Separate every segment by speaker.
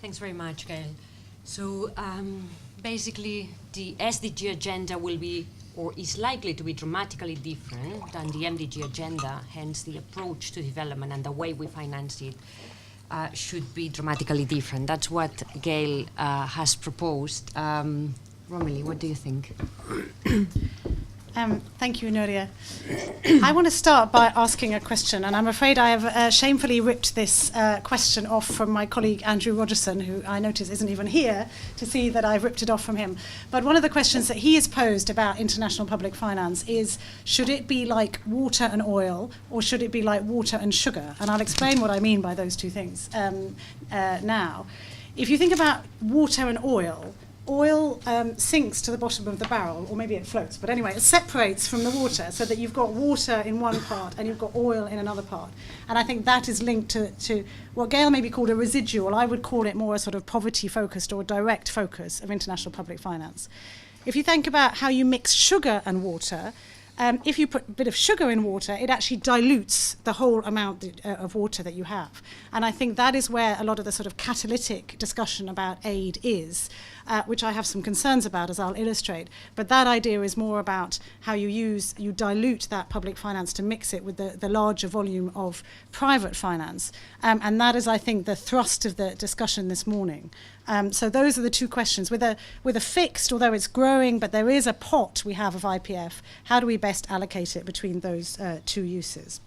Speaker 1: Thanks very much, Gail. So basically, the SDG agenda will be, or is likely to be, dramatically different than the MDG agenda. Hence, the approach to development and the way we finance it should be dramatically different. That's what Gail has proposed. Romilly, what do you think?
Speaker 2: Thank you, Nuria. I want to start by asking a question, and I'm afraid I have shamefully ripped this question off from my colleague Andrew Rogerson, who I notice isn't even here to see that I've ripped it off from him. But one of the questions that he has posed about international public finance is, should it be like water and oil, or should it be like water and sugar? And I'll explain what I mean by those two things now. If you think about water and oil sinks to the bottom of the barrel, or maybe it floats, but anyway, it separates from the water so that you've got water in one part and you've got oil in another part. And I think that is linked to what Gail maybe called a residual. I would call it more a sort of poverty-focused or direct focus of international public finance. If you think about how you mix sugar and water, if you put a bit of sugar in water, it actually dilutes the whole amount of water that you have. And I think that is where a lot of the sort of catalytic discussion about aid is, which I have some concerns about, as I'll illustrate. But that idea is more about how you dilute that public finance to mix it with the larger volume of private finance. And that is, I think, the thrust of the discussion this morning. So those are the two questions. With a fixed, although it's growing, but there is a pot we have of IPF, how do we best allocate it between those two uses?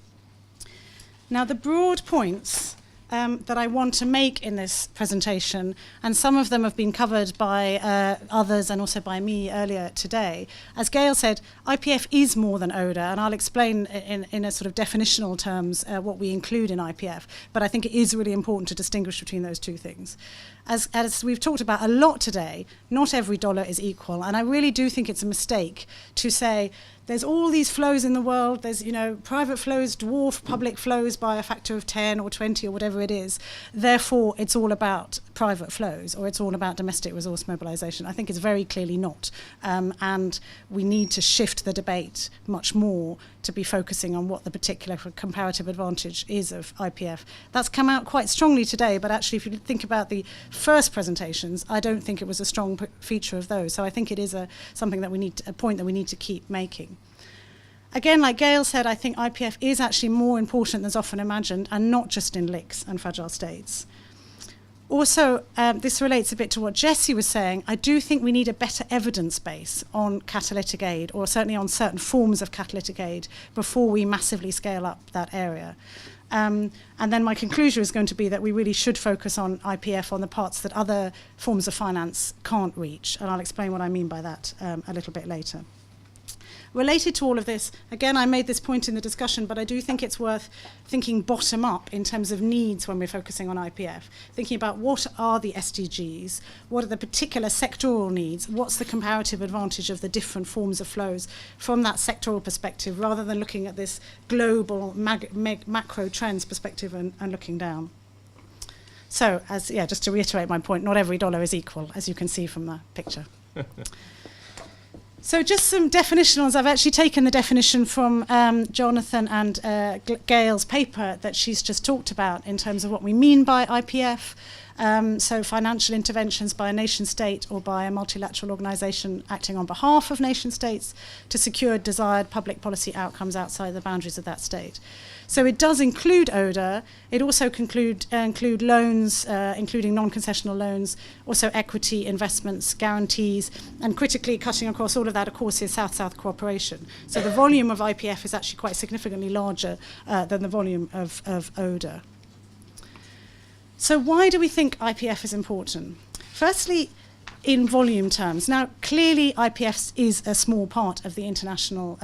Speaker 2: Now, the broad points that I want to make in this presentation, and some of them have been covered by others and also by me earlier today. As Gail said, IPF is more than ODA, and I'll explain in a sort of definitional terms what we include in IPF, but I think it is really important to distinguish between those two things. As we've talked about a lot today, not every dollar is equal, and I really do think it's a mistake to say there's all these flows in the world, there's, private flows dwarf public flows by a factor of 10 or 20 or whatever it is, therefore it's all about private flows or it's all about domestic resource mobilization. I think it's very clearly not, and we need to shift the debate much more to be focusing on what the particular comparative advantage is of IPF. That's come out quite strongly today, but actually if you think about the first presentations, I don't think it was a strong feature of those. So I think it is a point that we need to keep making. Again, like Gail said, I think IPF is actually more important than is often imagined, and not just in LICs and fragile states. Also, this relates a bit to what Jessie was saying. I do think we need a better evidence base on catalytic aid, or certainly on certain forms of catalytic aid, before we massively scale up that area. And then my conclusion is going to be that we really should focus on IPF on the parts that other forms of finance can't reach. And I'll explain what I mean by that a little bit later. Related to all of this, again, I made this point in the discussion, but I do think it's worth thinking bottom up in terms of needs when we're focusing on IPF. Thinking about what are the SDGs, what are the particular sectoral needs, what's the comparative advantage of the different forms of flows from that sectoral perspective, rather than looking at this global macro trends perspective and looking down. So, just to reiterate my point, not every dollar is equal, as you can see from the picture. So just some definitionals. I've actually taken the definition from Jonathan and Gail's paper that she's just talked about in terms of what we mean by IPF. So financial interventions by a nation state or by a multilateral organisation acting on behalf of nation states to secure desired public policy outcomes outside the boundaries of that state. So it does include ODA. It also include loans, including non-concessional loans, also equity, investments, guarantees, and critically cutting across all of that, of course, is South-South cooperation. So the volume of IPF is actually quite significantly larger than the volume of ODA. So why do we think IPF is important? Firstly, in volume terms. Now, clearly, IPF is a small part of the international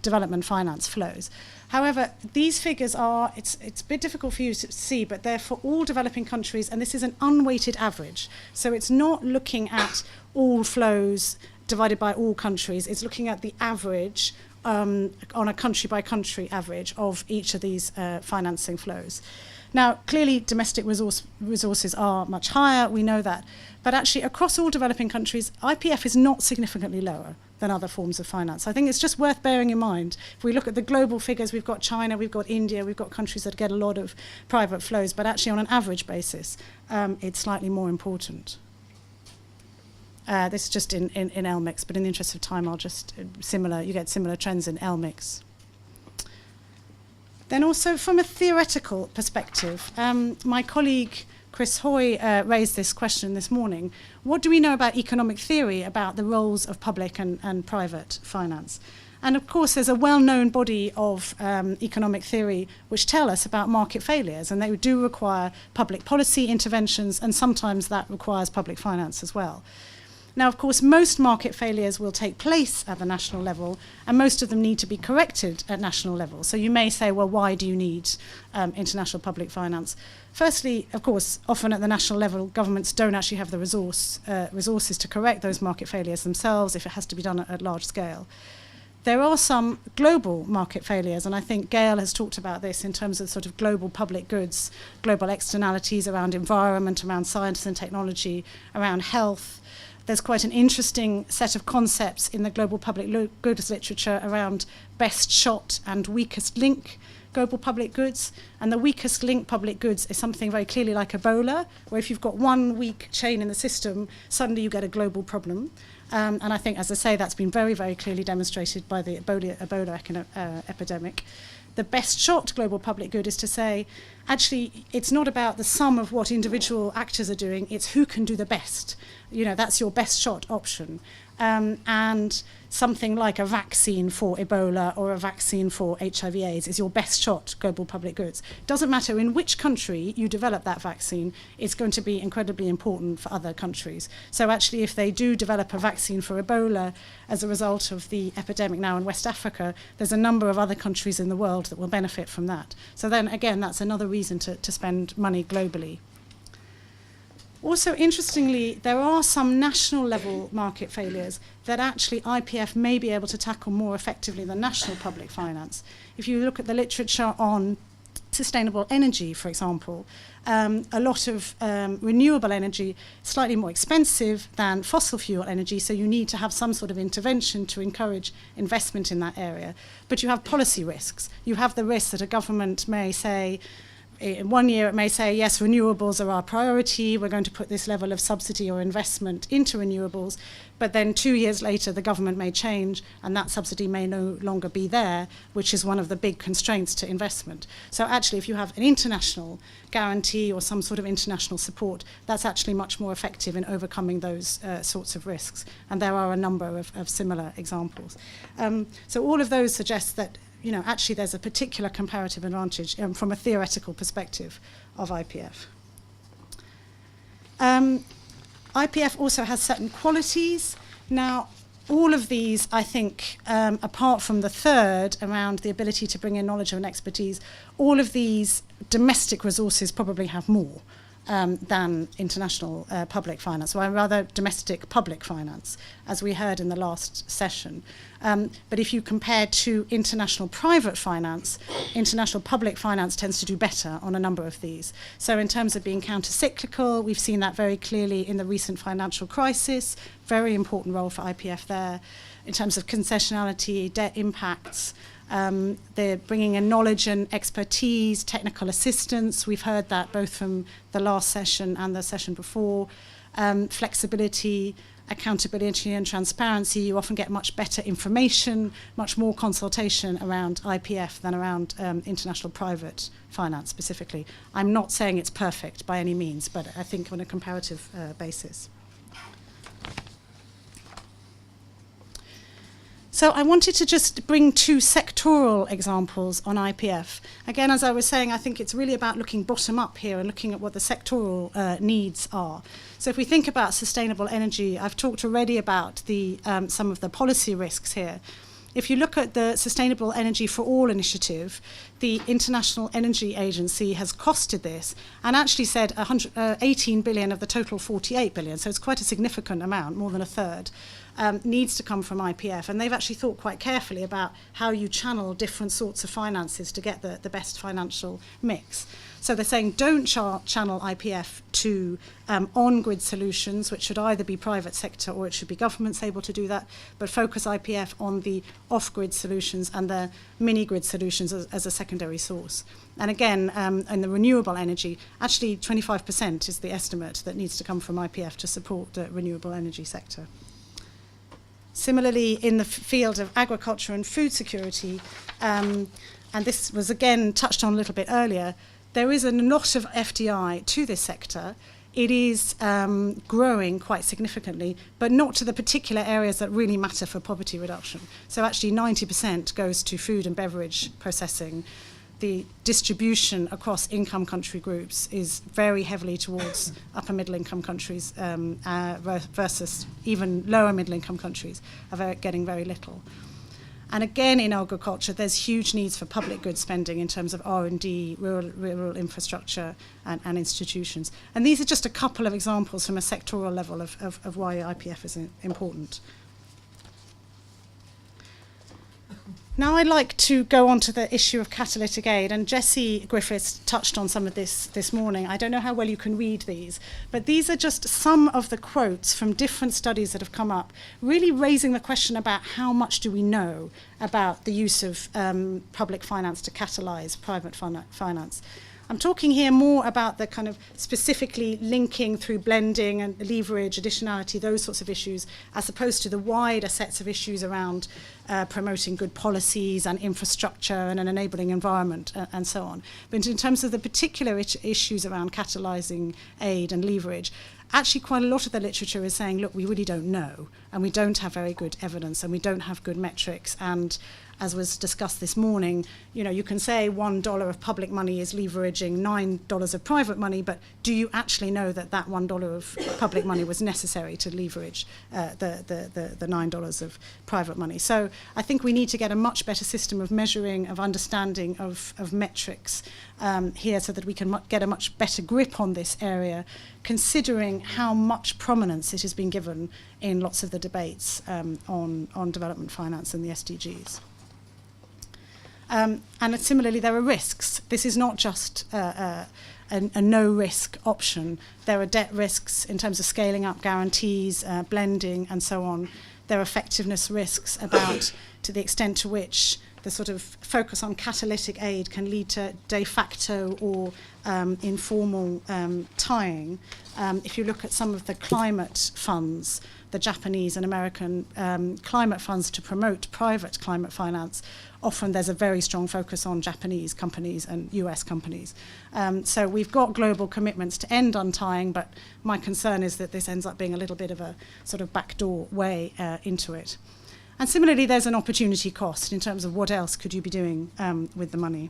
Speaker 2: development finance flows. However, these figures are, it's a bit difficult for you to see, but they're for all developing countries, and this is an unweighted average. So it's not looking at all flows divided by all countries. It's looking at the average on a country-by-country average of each of these financing flows. Now, clearly, domestic resources are much higher, we know that. But actually, across all developing countries, IPF is not significantly lower than other forms of finance. I think it's just worth bearing in mind. If we look at the global figures, we've got China, we've got India, we've got countries that get a lot of private flows, but actually on an average basis, it's slightly more important. This is just in LMICs, but in the interest of time, I'll just you get similar trends in LMICs. Then also from a theoretical perspective, my colleague Chris Hoy raised this question this morning. What do we know about economic theory about the roles of public and private finance? And of course, there's a well-known body of economic theory which tell us about market failures, and they do require public policy interventions, and sometimes that requires public finance as well. Now, of course, most market failures will take place at the national level, and most of them need to be corrected at national level. So you may say, well, why do you need international public finance? Firstly, of course, often at the national level, governments don't actually have the resources to correct those market failures themselves if it has to be done at large scale. There are some global market failures, and I think Gail has talked about this in terms of sort of global public goods, global externalities around environment, around science and technology, around health. There's quite an interesting set of concepts in the global public goods literature around best shot and weakest link global public goods. And the weakest link public goods is something very clearly like Ebola, where if you've got one weak chain in the system, suddenly you get a global problem. And I think, as I say, that's been very, very clearly demonstrated by the Ebola epidemic. The best shot global public good is to say, actually, it's not about the sum of what individual actors are doing, it's who can do the best. You know, that's your best shot option. And something like a vaccine for Ebola or a vaccine for HIV/AIDS is your best shot global public goods. Doesn't matter in which country you develop that vaccine, it's going to be incredibly important for other countries. So actually, if they do develop a vaccine for Ebola as a result of the epidemic now in West Africa, there's a number of other countries in the world that will benefit from that. So then again, that's another reason to spend money globally. Also, interestingly, there are some national level market failures that actually IPF may be able to tackle more effectively than national public finance. If you look at the literature on sustainable energy, for example, a lot of renewable energy is slightly more expensive than fossil fuel energy, so you need to have some sort of intervention to encourage investment in that area. But you have policy risks. You have the risk that a government may say, in 1 year it may say, yes, renewables are our priority, we're going to put this level of subsidy or investment into renewables, but then 2 years later the government may change and that subsidy may no longer be there, which is one of the big constraints to investment. So actually, if you have an international guarantee or some sort of international support, that's actually much more effective in overcoming those sorts of risks. And there are a number of similar examples. So all of those suggest that actually there's a particular comparative advantage from a theoretical perspective of IPF. IPF also has certain qualities. Now, all of these, I think, apart from the third, around the ability to bring in knowledge and expertise, all of these domestic resources probably have more than international public finance, or rather domestic public finance, as we heard in the last session. But if you compare to international private finance, international public finance tends to do better on a number of these. So in terms of being counter-cyclical, we've seen that very clearly in the recent financial crisis, very important role for IPF there. In terms of concessionality, debt impacts, they're bringing in knowledge and expertise, technical assistance. We've heard that both from the last session and the session before. Flexibility, accountability and transparency. You often get much better information, much more consultation around IPF than around international private finance specifically. I'm not saying it's perfect by any means, but I think on a comparative basis. So I wanted to just bring two sectoral examples on IPF. Again, as I was saying, I think it's really about looking bottom up here and looking at what the sectoral needs are. So if we think about sustainable energy, I've talked already about some of the policy risks here. If you look at the Sustainable Energy for All initiative, the International Energy Agency has costed this and actually said 18 billion of the total 48 billion, so it's quite a significant amount, more than a third, needs to come from IPF. And they've actually thought quite carefully about how you channel different sorts of finances to get the best financial mix. So they're saying don't channel IPF to on-grid solutions, which should either be private sector or it should be governments able to do that, but focus IPF on the off-grid solutions and the mini-grid solutions as a secondary source. And again, in the renewable energy, actually 25% is the estimate that needs to come from IPF to support the renewable energy sector. Similarly, in the field of agriculture and food security, and this was again touched on a little bit earlier, there is a lot of FDI to this sector. It is growing quite significantly, but not to the particular areas that really matter for poverty reduction. So actually 90% goes to food and beverage processing. The distribution across income country groups is very heavily towards upper middle income countries versus even lower middle income countries are getting very little. And again, in agriculture, there's huge needs for public goods spending in terms of R&D, rural infrastructure, and institutions. And these are just a couple of examples from a sectoral level of why IPF is important. Now I'd like to go on to the issue of catalytic aid, and Jessie Griffiths touched on some of this morning. I don't know how well you can read these, but these are just some of the quotes from different studies that have come up, really raising the question about how much do we know about the use of public finance to catalyse private finance. I'm talking here more about the kind of specifically linking through blending and leverage, additionality, those sorts of issues, as opposed to the wider sets of issues around promoting good policies and infrastructure and an enabling environment and so on. But in terms of the particular issues around catalysing aid and leverage, actually quite a lot of the literature is saying, look, we really don't know, and we don't have very good evidence, and we don't have good metrics, and as was discussed this morning, you know, you can say $1 of public money is leveraging $9 of private money, but do you actually know that that $1 of public money was necessary to leverage the $9 of private money? So I think we need to get a much better system of measuring, of understanding, of metrics here, so that we can get a much better grip on this area, considering how much prominence it has been given in lots of the debates on development finance and the SDGs. And similarly, there are risks. This is not just a no-risk option. There are debt risks in terms of scaling up guarantees, blending, and so on. There are effectiveness risks about to the extent to which the sort of focus on catalytic aid can lead to de facto or informal tying. If you look at some of the climate funds, the Japanese and American climate funds to promote private climate finance, often there's a very strong focus on Japanese companies and US companies. So we've got global commitments to end untying, but my concern is that this ends up being a little bit of a sort of backdoor way into it. And similarly, there's an opportunity cost in terms of what else could you be doing with the money.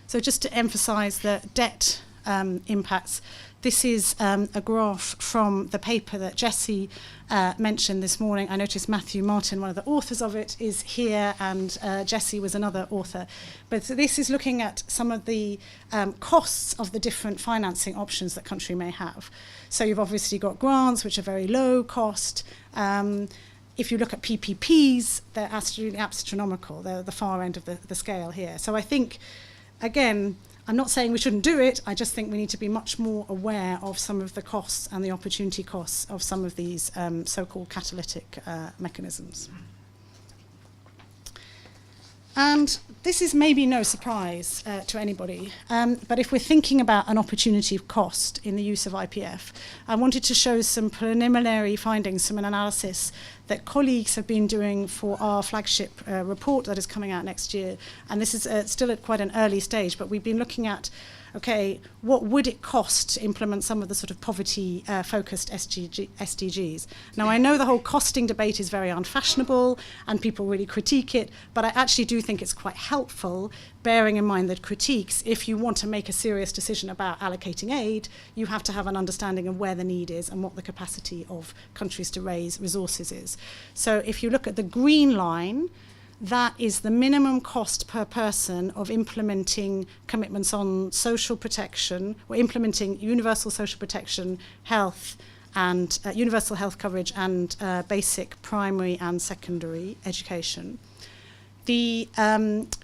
Speaker 2: So just to emphasize the debt impacts, this is a graph from the paper that Jessie mentioned this morning. I noticed Matthew Martin, one of the authors of it, is here, and Jessie was another author. But so this is looking at some of the costs of the different financing options that country may have. So you've obviously got grants, which are very low cost. If you look at PPPs, they're absolutely astronomical. They're the far end of the scale here. So I think, again, I'm not saying we shouldn't do it. I just think we need to be much more aware of some of the costs and the opportunity costs of some of these so-called catalytic mechanisms. And this is maybe no surprise to anybody, but if we're thinking about an opportunity cost in the use of IPF, I wanted to show some preliminary findings from an analysis that colleagues have been doing for our flagship report that is coming out next year. And this is still at quite an early stage, but we've been looking at, okay, what would it cost to implement some of the sort of poverty-focused SDGs? Now, I know the whole costing debate is very unfashionable and people really critique it, but I actually do think it's quite helpful, bearing in mind that critiques, if you want to make a serious decision about allocating aid, you have to have an understanding of where the need is and what the capacity of countries to raise resources is. So if you look at the green line, that is the minimum cost per person of implementing commitments on social protection, or implementing universal social protection, health, and universal health coverage, and basic primary and secondary education. The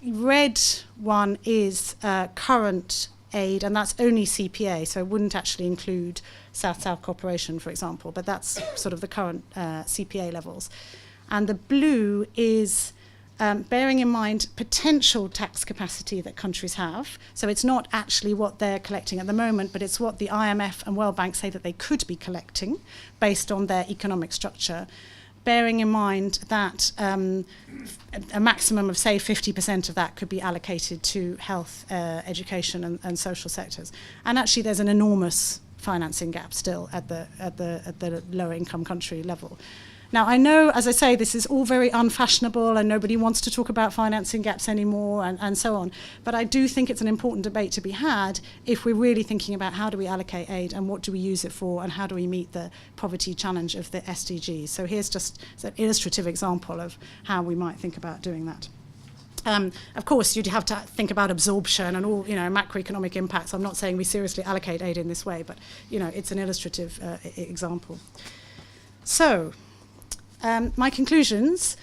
Speaker 2: red one is current aid, and that's only CPA, so it wouldn't actually include South-South cooperation, for example, but that's sort of the current CPA levels. And the blue is bearing in mind potential tax capacity that countries have. So it's not actually what they're collecting at the moment, but it's what the IMF and World Bank say that they could be collecting based on their economic structure, bearing in mind that a maximum of, say, 50% of that could be allocated to health, education and social sectors. And actually there's an enormous financing gap still at the lower income country level. Now, I know, as I say, this is all very unfashionable and nobody wants to talk about financing gaps anymore and so on. But I do think it's an important debate to be had if we're really thinking about how do we allocate aid and what do we use it for and how do we meet the poverty challenge of the SDGs. So here's just an illustrative example of how we might think about doing that. Of course, you'd have to think about absorption and all, macroeconomic impacts. I'm not saying we seriously allocate aid in this way, but, it's an illustrative example. So, my conclusions,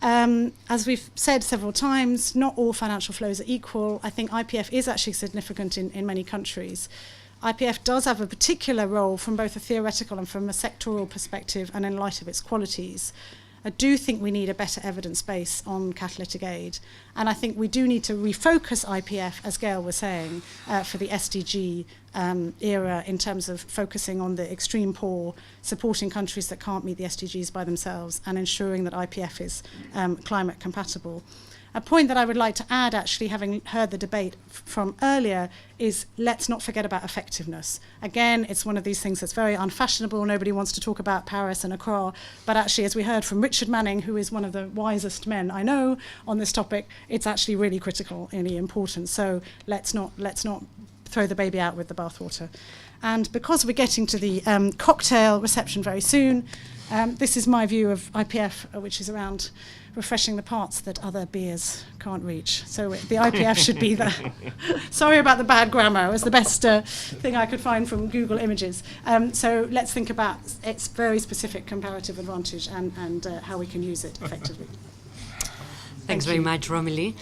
Speaker 2: as we've said several times, not all financial flows are equal. I think IPF is actually significant in many countries. IPF does have a particular role from both a theoretical and from a sectoral perspective and in light of its qualities. I do think we need a better evidence base on catalytic aid. And I think we do need to refocus IPF, as Gail was saying, for the SDG era in terms of focusing on the extreme poor, supporting countries that can't meet the SDGs by themselves, and ensuring that IPF is climate compatible. A point that I would like to add, actually, having heard the debate from earlier, is let's not forget about effectiveness. Again, it's one of these things that's very unfashionable. Nobody wants to talk about Paris and Accra. But actually, as we heard from Richard Manning, who is one of the wisest men I know on this topic, it's actually really critical, really important. So let's not throw the baby out with the bathwater. And because we're getting to the cocktail reception very soon, this is my view of IPF, which is around refreshing the parts that other beers can't reach. So the IPF should be the... Sorry about the bad grammar. It was the best thing I could find from Google Images. So let's think about its very specific comparative advantage and how we can use it effectively.
Speaker 1: Thanks very much, Romilly.